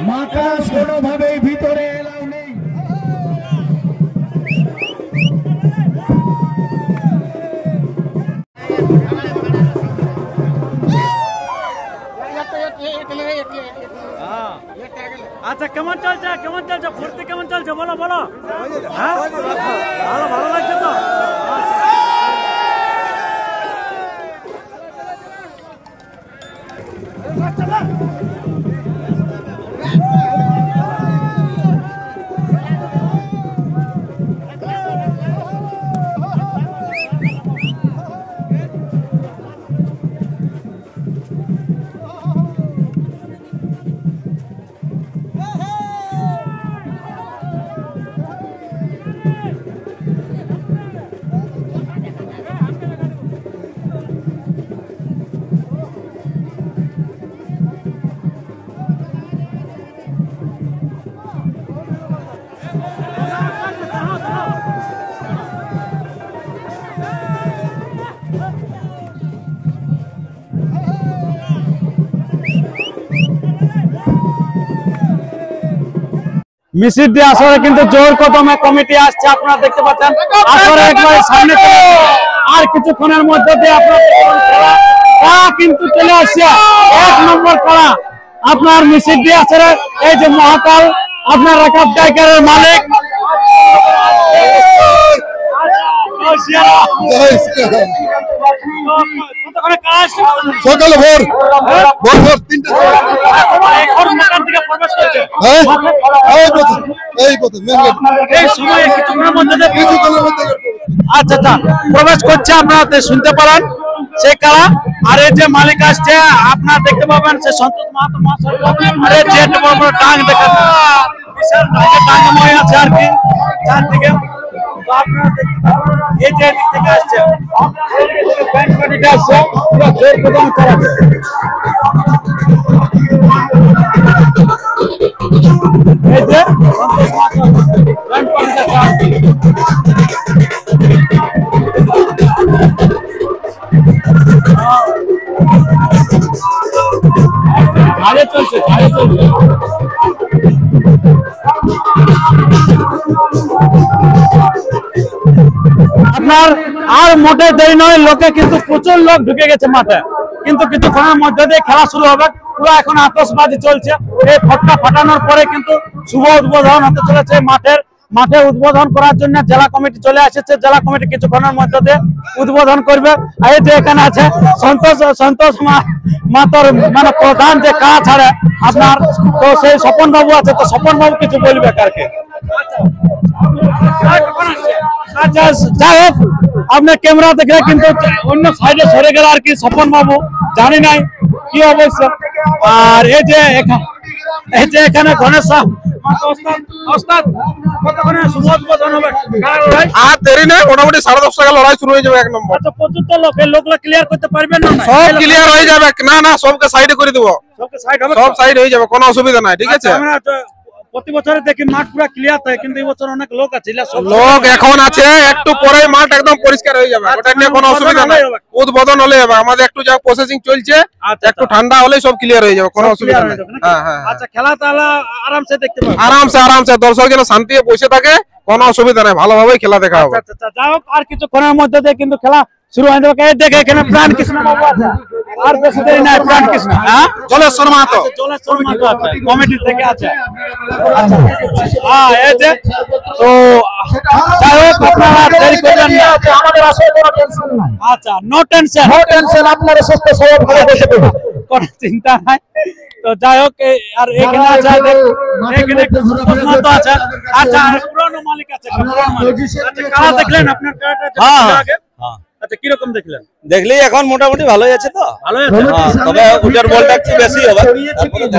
মাকাশ কোনোভাবেই ভিতরে এলাও নেই। আচ্ছা কেমন চলছে ভর্তি কেমন চলছে বলো বলো। হ্যাঁ ভালো ভালো লাগছে তো। মিছিল দিয়ে আসলে কিন্তু জোর কদমে কমিটি আসছে, আপনারা দেখতে পাচ্ছেন। আসলে একবার সামনে আর কিছুক্ষণের মধ্যে দিয়ে আপনারা কিন্তু চলে আসছে 1 নম্বর করা। আপনার মিছিল দিয়ে আসলে এই যে মহাকাল আপনার রেকর্ড টাইগারের মালিক সকালে ভোর ভোর ভোর 3টা আচ্ছা আচ্ছা প্রবেশ করছে, আপনারা শুনতে পারেন সেই কারা। আর এই যে মালিক আসছে আপনারা দেখতে পাবেন সে সন্তোষ মাহাতো মহাশয়। আর এই যে বড় বড় টাং দেখা বিশাল টাঙ্গময় আছে আর কি চারদিকে। তো আপনারা দেখতে পাবেন এই যে দিক থেকে আসছে ব্যান্ড পার্টিটা আসছে পুরো জোর কদমে চালাচ্ছে। এই যে সন্তোষ মাহাতো ব্যান্ড পার্টিটা চালাচ্ছে। আরে চলছে আপনার আর মোটে দেরি নয়, লোকে কিন্তু প্রচুর লোক ঢুকে গেছে মাঠে। কিন্তু কিছুক্ষণের মধ্যে দিয়ে খেলা শুরু হবে। পুরো এখন আতশবাজি চলছে। এই ফটকা ফাটানোর পরে কিন্তু শুভ উদ্বোধন হতে চলেছে মাঠে উদ্বোধন করার জন্য জেলা কমিটি চলে এসেছে। জেলা কমিটি কিছুক্ষণের মধ্যে দিয়ে উদ্বোধন করবে। এই যে এখানে আছে সন্তোষ মাতর মানে প্রধান যে কাজ ছাড়ে আপনার, তো সেই স্বপন বাবু আছে। তো স্বপন বাবু কিছু বলবে কারকে। আচ্ছা যাই হোক, আপনার ক্যামেরা দেখে কিন্তু অন্য সাইডে সরে গেল আর কি স্বপন বাবু, জানি নাই কি অবস্থা। আর এই যে এখানে গণেশ আর দেরি নেই, মোটামুটি 10:30 টাকা লড়াই শুরু হয়ে যাবে 1 নম্বর। আচ্ছা প্রচুর তো লোকগুলো ক্লিয়ার করতে পারবেন না? সব ক্লিয়ার হয়ে যাবে। না সবকে সাইডে করে দেবো, সব সাইড হয়ে যাবে, কোনো অসুবিধা নাই। ঠিক আছে, প্রতি বছরে দেখি মাঠ পুরো ক্লিয়ার থাকে, কিন্তু এই বছর অনেক লোক আছে। লোক এখন আছে, একটু পরে মাঠ একদম পরিষ্কার হয়ে যাবে, ওটা নিয়ে কোনো অসুবিধা নাই। উদ্বোধন হলে যাবে, আমাদের একটু যা প্রসেসিং চলছে, একটু ঠান্ডা হলেই সব ক্লিয়ার হয়ে যাবে, কোনো অসুবিধা নাই। হ্যাঁ আচ্ছা খেলা তাহলে আরামসে দেখতে পাবো, আরামসে দর্শক যেন শান্তিতে বসে থাকে, কোনো অসুবিধা নাই, ভালোভাবেই খেলা দেখা হবে। আচ্ছা যাই হোক, আর কিছুক্ষণের মধ্যে দিয়ে কিন্তু খেলা শুরু হয়ে যাবে। দেখে এখানে প্রাণ কৃষ্ণ বাবু আছে, আর বেশি দেরি নাই। প্রাণ কৃষ্ণ জলেশ্বর মাহাতো আছে, কমিটি থেকে আছে। এই যে তো যাই হোক, আপনারা দেরি করবেন না, আমাদের আসলে কোনো টেনশন নাই। আচ্ছা নো টেনশন, আপনারা সুস্থ সবল ভাবে বসে থাকুন, কোনো চিন্তা নাই। তো যাই হোক, আর এখানে আছে আছে। আচ্ছা পুরনো মালিক আছে, কারা দেখলেন আপনার কারাটা? আচ্ছা কিরকম দেখলেন? দেখলি এখন মোটামুটি ভালোই আছে, তো ভালো আছে, তবে ওটার বলটা একটু বেশি হবে,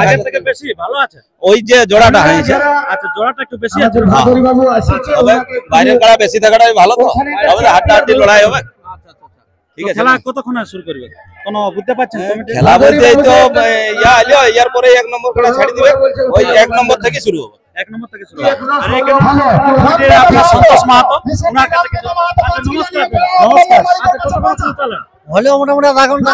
আগের থেকে বেশি ভালো আছে। ওই যে জোড়াটা হয়েছে, আচ্ছা জোড়াটা একটু বেশি আছে, তবে বাইরের কাড়া বেশি থাকাটাই ভালো, তো তবে হাড্ডাহাড্ডি লড়াই হবে। ঠিক আছে, খেলা কতক্ষণ শুরু করবে কোনো বুঝতে পারছেন? খেলা বলতে এই তো ইয়ার পরে 1 নম্বর করে ছাড়ি দিবে, ওই 1 নম্বর থেকে শুরু হবে। 1 নম্বর থেকে শুরু হবে। আর এখানে আপনার সন্তোষ মাহাতো, ওনার কাছে কিছু। আচ্ছা নমস্কার। আচ্ছা কতক্ষণ চলে? হলেও মোটামুটি আধা ঘন্টা।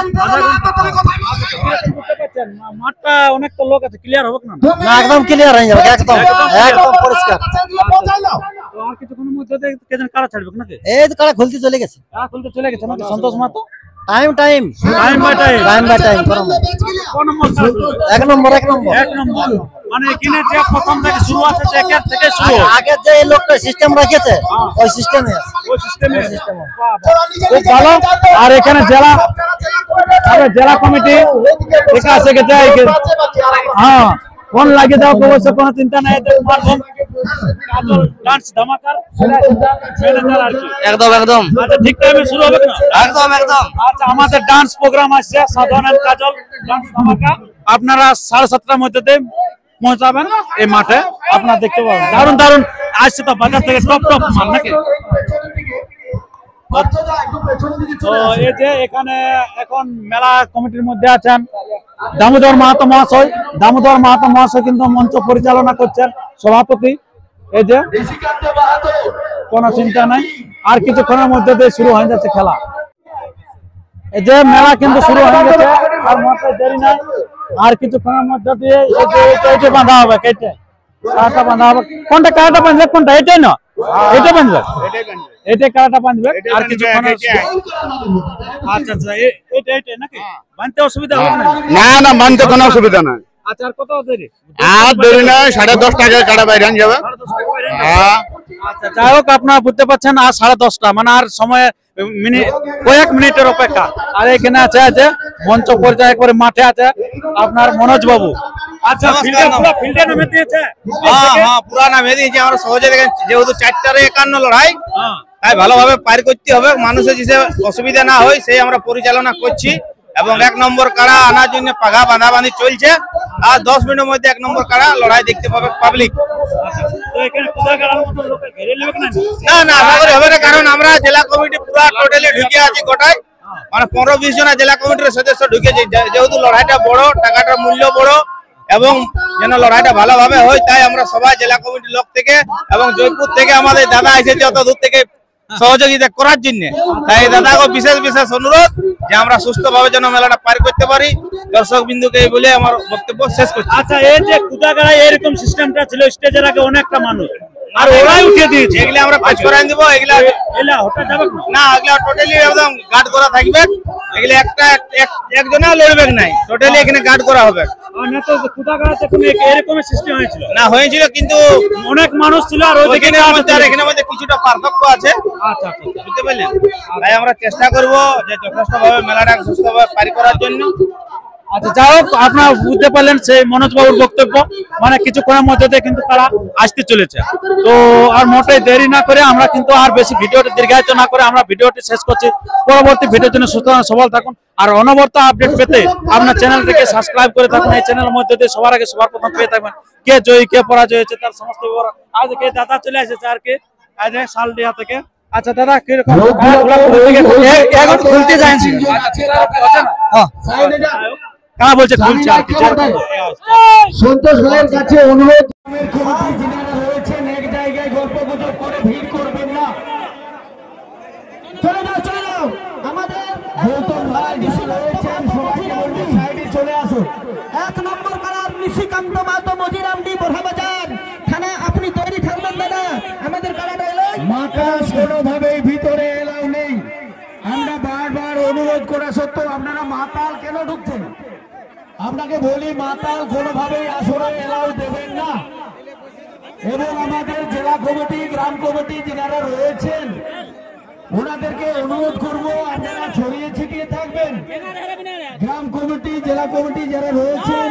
আচ্ছা মাঠটা অনেক তো লোক আছে, ক্লিয়ার হবে না? না একদম ক্লিয়ার হয়ে যাবে, একদম একদম পরিষ্কার। তো আর কিছুক্ষণের মধ্যে কে যেন কারা ছাড়বে নাকি? এই তো কারা খুলতে চলে গেছে, কারা খুলতে চলে গেছে নাকি? সন্তোষ মাতো time time time by time করো না। কোন নম্বর কারা খুলবে? এক নম্বর এক নম্বর এক নম্বর মানে এখানে যে প্রথম থেকে শুরু আছে যে একের থেকে শুরু আগে যে এই লোকটা সিস্টেম রেখেছে ওই সিস্টেমে আছে। ওই সিস্টেমে খুব ভালো। আর এখানে জেলা কমিটি ঠিক আছে গেছে, হ্যাঁ ফোন লাগিয়ে দাও, অবশ্য কোনো চিন্তা নাই। ডান্স ধামাকার একদম একদম আচ্ছা ঠিক টাইমে শুরু হবে না? একদম একদম। আচ্ছা আমাদের ডান্স প্রোগ্রাম আসছে সাধন এন্ড কাজল ডান্স ধামাকা, আপনারা 7:30টার মধ্যে পৌঁছাবেন এই মাঠে, আপনারা দেখতে পাবেন। দারুণ দারুণ আসছে তো বাজার থেকে টপ টপ মাল নাকি? তো এই যে এখানে এখন মেলা কমিটির মধ্যে আছেন দামোদর মাহাতো মহাশয়। দামোদর মাহাতো মহাশয় কিন্তু মঞ্চ পরিচালনা করছেন, সভাপতি। এই যে কোনো চিন্তা নাই, আর কিছুক্ষণের মধ্যে দিয়ে শুরু হয়ে যাচ্ছে খেলা। এই যে মেলা কিন্তু শুরু হয়ে গেছে, আর মাত্র দেরি নাই, আর কিছুক্ষণের মধ্যে দিয়ে এই যে বাঁধা হবে, কেটে কারাটা বাঁধা হবে। কোনটা কারাটা বাঁধবে? কোনটা এটাই না, এটা বাঁধবে, এটাই কারাটা বাঁধবে। আর কিছুক্ষণ আচ্ছা আচ্ছা এটা নাকি বাঁধতে অসুবিধা হবে না? না না, মানতে কোনো অসুবিধা নাই। আচ্ছা আর কত দেরি? আর দেরি নাই, 10:30 আগে কাটা বাইরে যাবে। হ্যাঁ আচ্ছা যাই হোক, আপনারা বুঝতে পারছেন আর 10:30 মানে আর সময় কয়েক মিনিটের অপেক্ষা। আর এখানে আছে মঞ্চ পরিচালক করে মাঠে আছে আপনার মনোজ বাবু। আচ্ছা ফিল্ডে নামে দিয়েছে? হ্যাঁ পুরা নামে দিয়েছে। আমরা সহজে দেখেন যেহেতু 4:51 লড়াই, তাই ভালোভাবে পার করতে হবে, মানুষের যে অসুবিধা না হয় সেই আমরা পরিচালনা করছি। এবং 1 নম্বর কাড়া আনার জন্য পাঘা বাঁধাবাঁধি চলছে, আর 10 মিনিটের মধ্যে 1 নম্বর কাড়া লড়াই দেখতে পাবে পাবলিক। না না আশা করি হবে না, কারণ আমরা জেলা কমিটি পুরা টোটালি ঢুকে আছি গোটায়, মানে 15-20 জন জেলা কমিটির সদস্য ঢুকেছে। যেহেতু লড়াইটা বড়, টাকাটার মূল্য বড়, এবং যেন লড়াইটা ভালোভাবে হয়, তাই আমরা সবাই জেলা কমিটির লোক থেকে এবং জয়পুর থেকে আমাদের দাদা এসেছে অত দূর থেকে সহযোগিতা করার জন্য। তাই দাদাকে বিশেষ বিশেষ অনুরোধ যে আমরা সুস্থভাবে যেন মেলাটা পার করতে পারি। দর্শক বিন্দুকে এই বলে আমার বক্তব্য শেষ করছি। আচ্ছা এই যে কুদাগাড়ায় এরকম সিস্টেমটা ছিল, স্টেজের আগে অনেকটা মানুষ, আর ওরাই উঠিয়ে দিয়েছে। এগুলো আমরা পাঁচ করাই দিব, এগুলা হঠাৎ যাবে না, এগুলা টোটালি একদম গার্ড করা থাকবে। এগুলো একজনা লড়বে নাই, টোটালি এখানে গার্ড করা হবে। এরকম সিস্টেম হয়েছিল না, হয়েছিল কিন্তু অনেক মানুষ ছিল, আর ওইখানের মধ্যে কিছুটা পার্থক্য আছে। আচ্ছা বুঝতে পারলেন? তাই আমরা চেষ্টা করব যে যথেষ্টভাবে মেলাটা সুস্থভাবে পার করার জন্য। আচ্ছা যাই হোক, আপনারা বুঝতে পারলেন সেই মনোজ বাবুর বক্তব্য, মানে কিছুক্ষণের মধ্যে কিন্তু তারা আসতে চলেছে। তো আর মোটে দেরি না করে আমরা কিন্তু আর বেশি ভিডিওটি দীর্ঘায়িত না করে আমরা ভিডিওটি শেষ করছি। পরবর্তী ভিডিওর জন্য সুস্থ সবল থাকুন, আর অনবরত আপডেট পেতে আপনার চ্যানেলটিকে সাবস্ক্রাইব করে থাকুন। এই চ্যানেলের মধ্যে দিয়ে সবার আগে সবার প্রথম পেয়ে থাকবেন কে জয়ী কে পরাজয় হয়েছে তার সমস্ত বিবরণ। আজ কে দাদা চলে এসেছে আর কে আজ শালডিহা থেকে। আচ্ছা দাদা কিরকম খুলতে যাচ্ছি? কারা বলছে খুলছে? সন্তোষ ভাইয়ের কাছে অনুরোধ, যিনারা রয়েছেন এক জায়গায় গল্প গুজব করে ভিড় করবেন না। চলে যাও আমাদের গৌতম ভাই যিশু রয়েছেন, সবাইকে বলবেন সাইডে চলে আসুন। 1 নম্বর কারার নিশিকান্ত মাহাতো মজিরামডি বোরহাবাজার থানা, আপনি তৈরি থাকবেন দাদা। আমাদের কারাটা এলো মাকাস কোনোভাবেই ভিতরে এলাও নেই। আমরা বারবার অনুরোধ করা সত্ত্বেও আপনারা মাতাল কেন ঢুকছেন? আপনাকে বলি মাতাল কোনোভাবেই আসরে এলাও দেবেন না। এবং আমাদের জেলা কমিটি গ্রাম কমিটি যারা রয়েছেন ওনাদেরকে অনুরোধ করব আপনারা ছড়িয়ে ছিটিয়ে থাকবেন। গ্রাম কমিটি জেলা কমিটি যারা রয়েছেন